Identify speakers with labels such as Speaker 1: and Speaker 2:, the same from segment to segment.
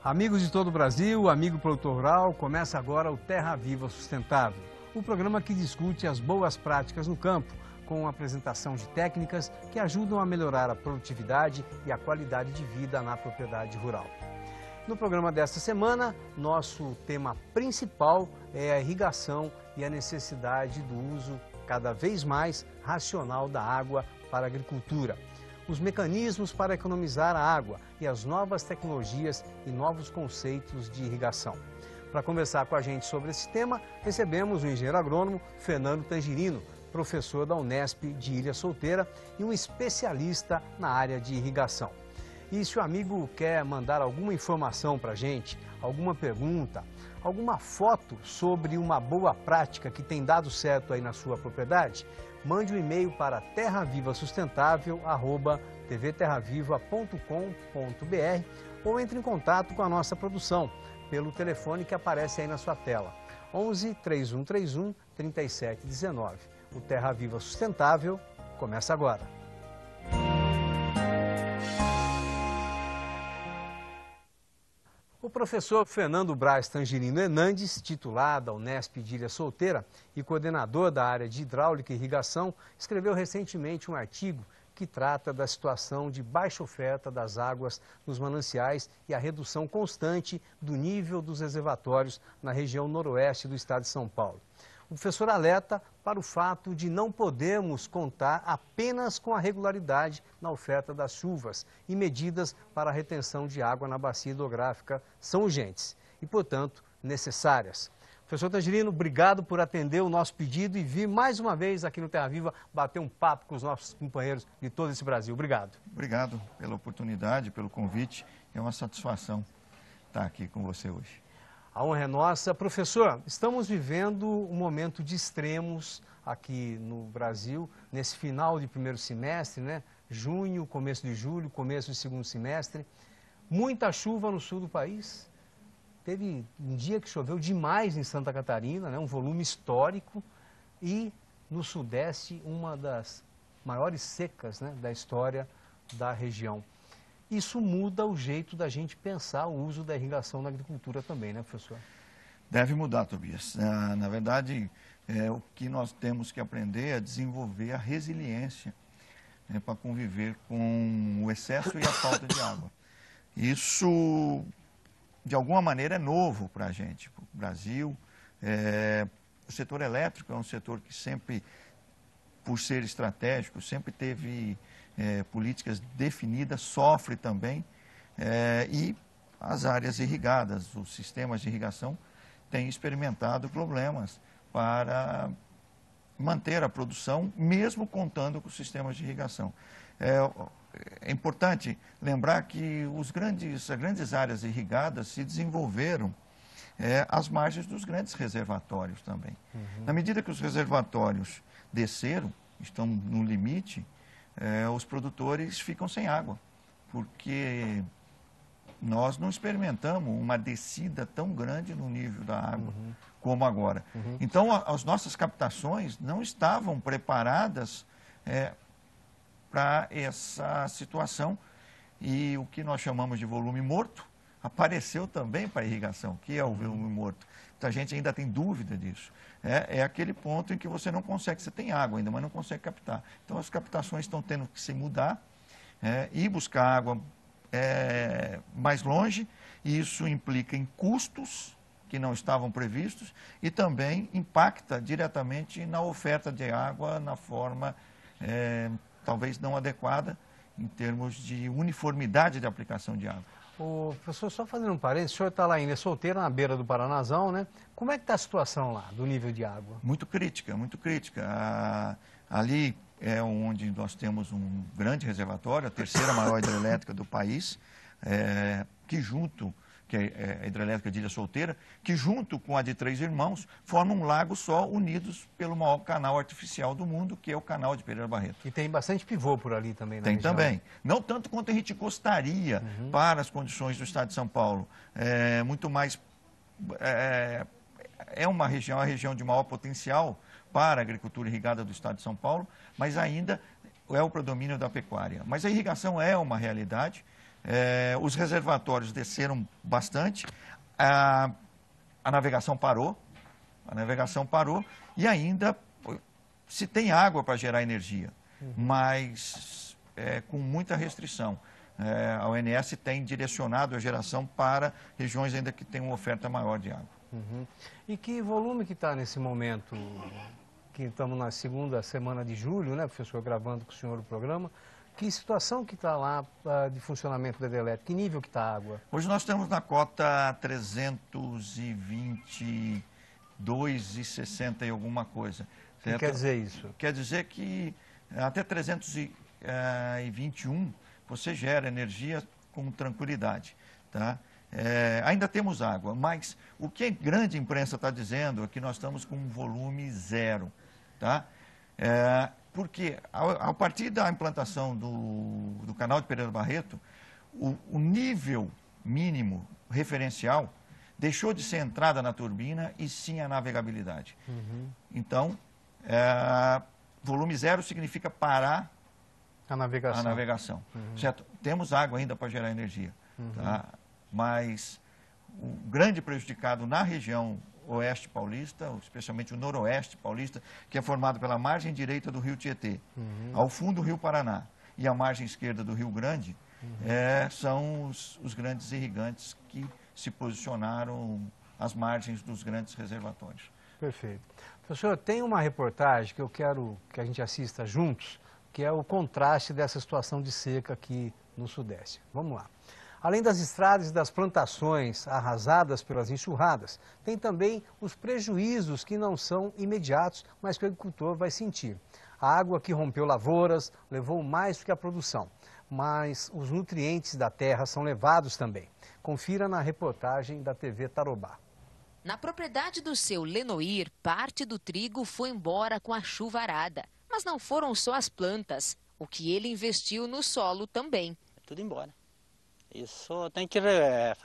Speaker 1: Amigos de todo o Brasil, amigo produtor rural, começa agora o Terra Viva Sustentável, o programa que discute as boas práticas no campo, com a apresentação de técnicas que ajudam a melhorar a produtividade e a qualidade de vida na propriedade rural. No programa desta semana, nosso tema principal é a irrigação e a necessidade do uso cada vez mais racional da água para a agricultura. Os mecanismos para economizar a água e as novas tecnologias e novos conceitos de irrigação. Para conversar com a gente sobre esse tema, recebemos o engenheiro agrônomo Fernando Tangerino, professor da Unesp de Ilha Solteira e um especialista na área de irrigação. E se o amigo quer mandar alguma informação para a gente, alguma pergunta, alguma foto sobre uma boa prática que tem dado certo aí na sua propriedade, mande um e-mail para terravivasustentável@tvterraviva.com.br ou entre em contato com a nossa produção pelo telefone que aparece aí na sua tela, 11 3131 3719. O Terra Viva Sustentável começa agora. O professor Fernando Braz Tangerino Hernandes, titular da Unesp de Ilha Solteira e coordenador da área de hidráulica e irrigação, escreveu recentemente um artigo que trata da situação de baixa oferta das águas nos mananciais e a redução constante do nível dos reservatórios na região noroeste do estado de São Paulo. O professor alerta para o fato de não podermos contar apenas com a regularidade na oferta das chuvas e medidas para a retenção de água na bacia hidrográfica são urgentes e, portanto, necessárias. Professor Tangerino, obrigado por atender o nosso pedido e vir mais uma vez aqui no Terra Viva bater um papo com os nossos companheiros de todo esse Brasil. Obrigado.
Speaker 2: Obrigado pela oportunidade, pelo convite. É uma satisfação estar aqui com você hoje.
Speaker 1: A honra é nossa. Professor, estamos vivendo um momento de extremos aqui no Brasil, nesse final de primeiro semestre, né? Junho, começo de julho, começo de segundo semestre. Muita chuva no sul do país. Teve um dia que choveu demais em Santa Catarina, né? Um volume histórico. E no sudeste, uma das maiores secas, né, da história da região. Isso muda o jeito da gente pensar o uso da irrigação na agricultura também, né, professor?
Speaker 2: Deve mudar, Tobias. Na verdade, o que nós temos que aprender é desenvolver a resiliência, né, para conviver com o excesso e a falta de água. Isso, de alguma maneira, é novo para a gente, para o Brasil. O setor elétrico é um setor que sempre, por ser estratégico, sempre teve políticas definidas, sofre também, e as áreas irrigadas, os sistemas de irrigação têm experimentado problemas para manter a produção, mesmo contando com os sistemas de irrigação. É importante lembrar que as grandes áreas irrigadas se desenvolveram às margens dos grandes reservatórios também. Uhum. Na medida que os reservatórios desceram, estão no limite, os produtores ficam sem água, porque nós não experimentamos uma descida tão grande no nível da água como agora. Então, as nossas captações não estavam preparadas para essa situação, e o que nós chamamos de volume morto apareceu também para a irrigação, que é o volume morto. Muita gente ainda tem dúvida disso. É aquele ponto em que você não consegue, você tem água ainda, mas não consegue captar. Então, as captações estão tendo que se mudar e buscar água mais longe, e isso implica em custos que não estavam previstos e também impacta diretamente na oferta de água na forma talvez não adequada em termos de uniformidade de aplicação de água.
Speaker 1: O professor, só fazendo um parênteses, o senhor está lá em Ilha Solteira, na beira do Paranazão, né? Como é que está a situação lá, do nível de água?
Speaker 2: Muito crítica, muito crítica. Ali é onde nós temos um grande reservatório, a terceira maior hidrelétrica do país, que é a hidrelétrica de Ilha Solteira, que junto com a de Três Irmãos, forma um lago só, unidos pelo maior canal artificial do mundo, que é o canal de Pereira Barreto.
Speaker 1: E tem bastante pivô por ali também, na
Speaker 2: Tem
Speaker 1: região.
Speaker 2: também. Não tanto quanto a gente gostaria para as condições do estado de São Paulo. Muito mais... É uma região, a região de maior potencial para a agricultura irrigada do estado de São Paulo, mas ainda é o predomínio da pecuária. Mas a irrigação é uma realidade. Os reservatórios desceram bastante, a navegação parou, e ainda se tem água para gerar energia, mas com muita restrição. A ONS tem direcionado a geração para regiões ainda que têm uma oferta maior de água.
Speaker 1: E que volume que está nesse momento, que estamos na segunda semana de julho, né, professor, gravando com o senhor o programa, que situação que está lá de funcionamento da hidrelétrica, que nível que está a água?
Speaker 2: Hoje nós estamos na cota 322,60 e alguma coisa.
Speaker 1: O que quer dizer isso?
Speaker 2: Quer dizer que até 321 você gera energia com tranquilidade, tá? Ainda temos água, mas o que a grande imprensa está dizendo é que nós estamos com um volume zero, tá? Porque a partir da implantação do canal de Pereira Barreto, o nível mínimo referencial deixou de ser entrada na turbina e sim a navegabilidade. Então, volume zero significa parar a navegação. Certo? Temos água ainda para gerar energia, tá? Mas o grande prejudicado na região oeste paulista, especialmente o noroeste paulista, que é formado pela margem direita do rio Tietê, ao fundo do rio Paraná e a margem esquerda do Rio Grande, são os grandes irrigantes que se posicionaram às margens dos grandes reservatórios.
Speaker 1: Perfeito. Professor, tem uma reportagem que eu quero que a gente assista juntos, que é o contraste dessa situação de seca aqui no Sudeste. Vamos lá. Além das estradas e das plantações arrasadas pelas enxurradas, tem também os prejuízos que não são imediatos, mas que o agricultor vai sentir. A água que rompeu lavouras levou mais do que a produção, mas os nutrientes da terra são levados também. Confira na reportagem da TV Tarobá.
Speaker 3: Na propriedade do seu Lenoir, parte do trigo foi embora com a chuvarada. Mas não foram só as plantas. O que ele investiu no solo também.
Speaker 4: Tudo embora. Isso tem que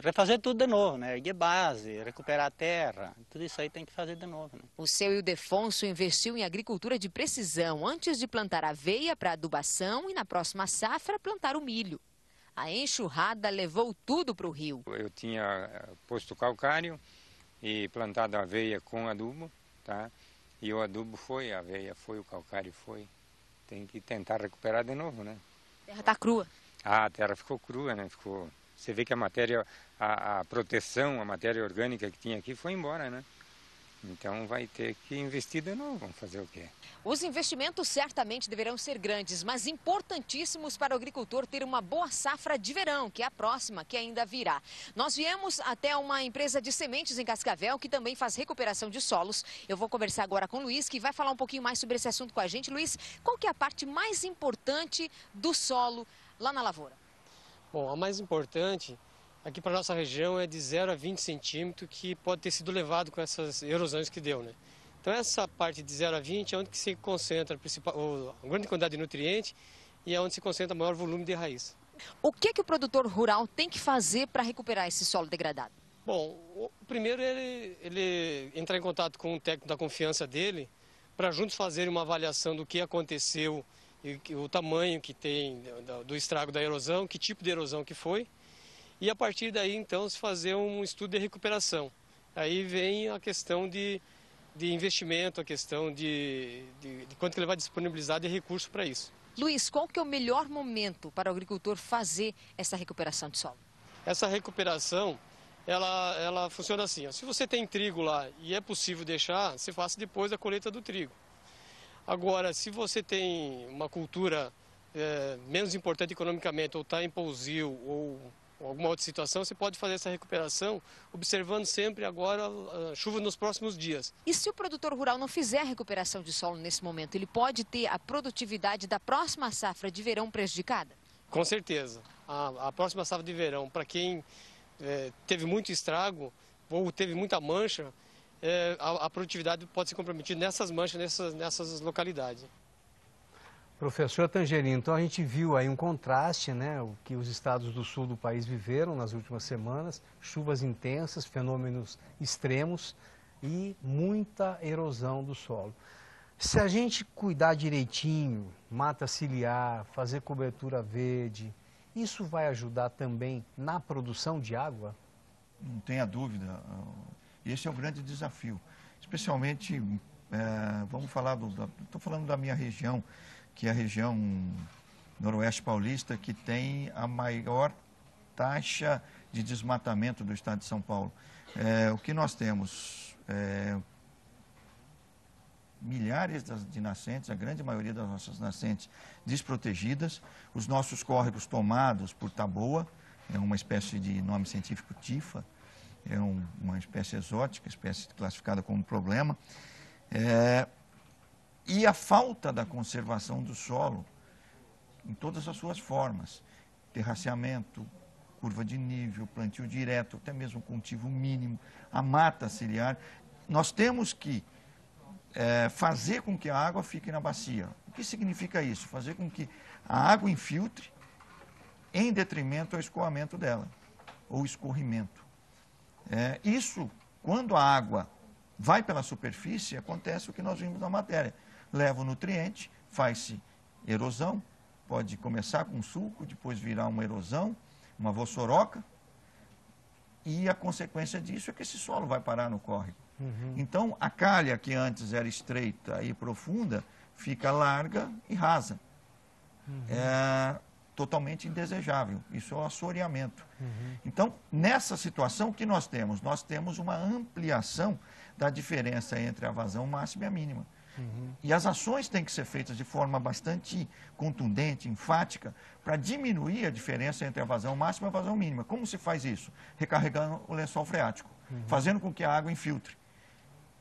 Speaker 4: refazer tudo de novo, né? Erguer base, recuperar a terra, tudo isso aí tem que fazer de novo, né?
Speaker 3: O seu Ildefonso investiu em agricultura de precisão antes de plantar aveia para adubação e na próxima safra plantar o milho. A enxurrada levou tudo para o rio.
Speaker 5: Eu tinha posto calcário e plantado aveia com adubo, tá? E o adubo foi, a aveia foi, o calcário foi. Tem que tentar recuperar de novo, né?
Speaker 3: A terra está crua.
Speaker 5: A terra ficou crua, né? Você vê que a matéria, a proteção, a matéria orgânica que tinha aqui foi embora, né? Então vai ter que investir de novo, vamos fazer o quê?
Speaker 3: Os investimentos certamente deverão ser grandes, mas importantíssimos para o agricultor ter uma boa safra de verão, que é a próxima, que ainda virá. Nós viemos até uma empresa de sementes em Cascavel, que também faz recuperação de solos. Eu vou conversar agora com o Luiz, que vai falar um pouquinho mais sobre esse assunto com a gente. Luiz, qual que é a parte mais importante do solo lá na lavoura?
Speaker 6: Bom, a mais importante aqui para a nossa região é de 0 a 20 centímetros, que pode ter sido levado com essas erosões que deu, né? Então essa parte de 0 a 20 é onde que se concentra a grande quantidade de nutrientes e é onde se concentra o maior volume de raiz.
Speaker 3: O que o produtor rural tem que fazer para recuperar esse solo degradado?
Speaker 6: Bom, o primeiro é ele entrar em contato com o técnico da confiança dele para juntos fazerem uma avaliação do que aconteceu e o tamanho que tem do estrago da erosão, que tipo de erosão que foi. E a partir daí, então, se fazer um estudo de recuperação. Aí vem a questão de investimento, a questão de quanto que ele vai disponibilizar de recurso para isso.
Speaker 3: Luiz, qual que é o melhor momento para o agricultor fazer essa recuperação de solo?
Speaker 6: Essa recuperação, ela funciona assim. Se você tem trigo lá e é possível deixar, você faça depois da colheita do trigo. Agora, se você tem uma cultura menos importante economicamente, ou está em pousio, ou alguma outra situação, você pode fazer essa recuperação observando sempre agora a chuva nos próximos dias.
Speaker 3: E se o produtor rural não fizer a recuperação de solo nesse momento, ele pode ter a produtividade da próxima safra de verão prejudicada?
Speaker 6: Com certeza. A próxima safra de verão, para quem teve muito estrago ou teve muita mancha, a produtividade pode ser comprometida nessas manchas, nessas localidades.
Speaker 1: Professor Tangerino, então a gente viu aí um contraste, né, o que os estados do sul do país viveram nas últimas semanas, chuvas intensas, fenômenos extremos e muita erosão do solo. Se a gente cuidar direitinho, mata ciliar, fazer cobertura verde Isso vai ajudar também na produção de água?
Speaker 2: Não tenha dúvida. Esse é o grande desafio. Especialmente, estou falando da minha região, que é a região noroeste paulista, que tem a maior taxa de desmatamento do estado de São Paulo. O que nós temos? Milhares de nascentes, a grande maioria das nossas nascentes desprotegidas, os nossos córregos tomados por taboa, é uma espécie de nome científico tifa, é uma espécie exótica, espécie classificada como problema, e a falta da conservação do solo em todas as suas formas, terraceamento, curva de nível, plantio direto, até mesmo cultivo mínimo, a mata ciliar. Nós temos que fazer com que a água fique na bacia. O que significa isso? Fazer com que a água infiltre em detrimento ao escoamento dela, ou escorrimento. Isso, quando a água vai pela superfície, acontece o que nós vimos na matéria. Leva o nutriente, faz-se erosão, pode começar com sulco, depois virar uma erosão, uma vossoroca, e a consequência disso é que esse solo vai parar no córrego. Então, a calha, que antes era estreita e profunda, fica larga e rasa. É totalmente indesejável. Isso é o assoreamento. Então, nessa situação, o que nós temos? Nós temos uma ampliação da diferença entre a vazão máxima e a mínima. E as ações têm que ser feitas de forma bastante contundente, enfática, para diminuir a diferença entre a vazão máxima e a vazão mínima. Como se faz isso? Recarregando o lençol freático, fazendo com que a água infiltre.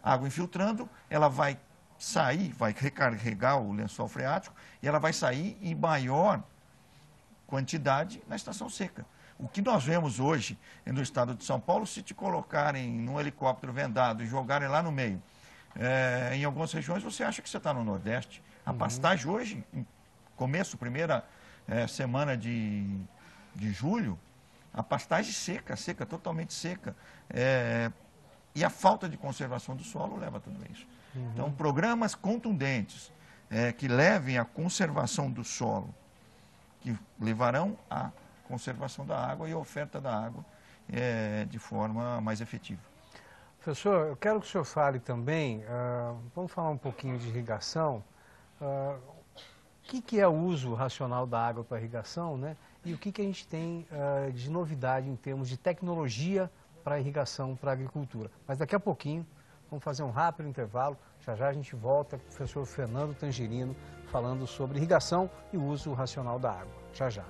Speaker 2: A água infiltrando, ela vai sair, vai recarregar o lençol freático e ela vai sair em maior quantidade na estação seca. O que nós vemos hoje no estado de São Paulo, se te colocarem num helicóptero vendado e jogarem lá no meio, em algumas regiões você acha que você está no Nordeste. A pastagem hoje, começo, primeira semana de julho, a pastagem seca, totalmente seca. E a falta de conservação do solo leva a tudo isso. Então, programas contundentes que levem à conservação do solo, que levarão à conservação da água e a oferta da água de forma mais efetiva.
Speaker 1: Professor, eu quero que o senhor fale também, vamos falar um pouquinho de irrigação. O que é o uso racional da água para irrigação, né? E o que a gente tem de novidade em termos de tecnologia para irrigação, para a agricultura. Mas daqui a pouquinho, vamos fazer um rápido intervalo. Já já a gente volta com o professor Fernando Tangerino falando sobre irrigação e o uso racional da água. Já já.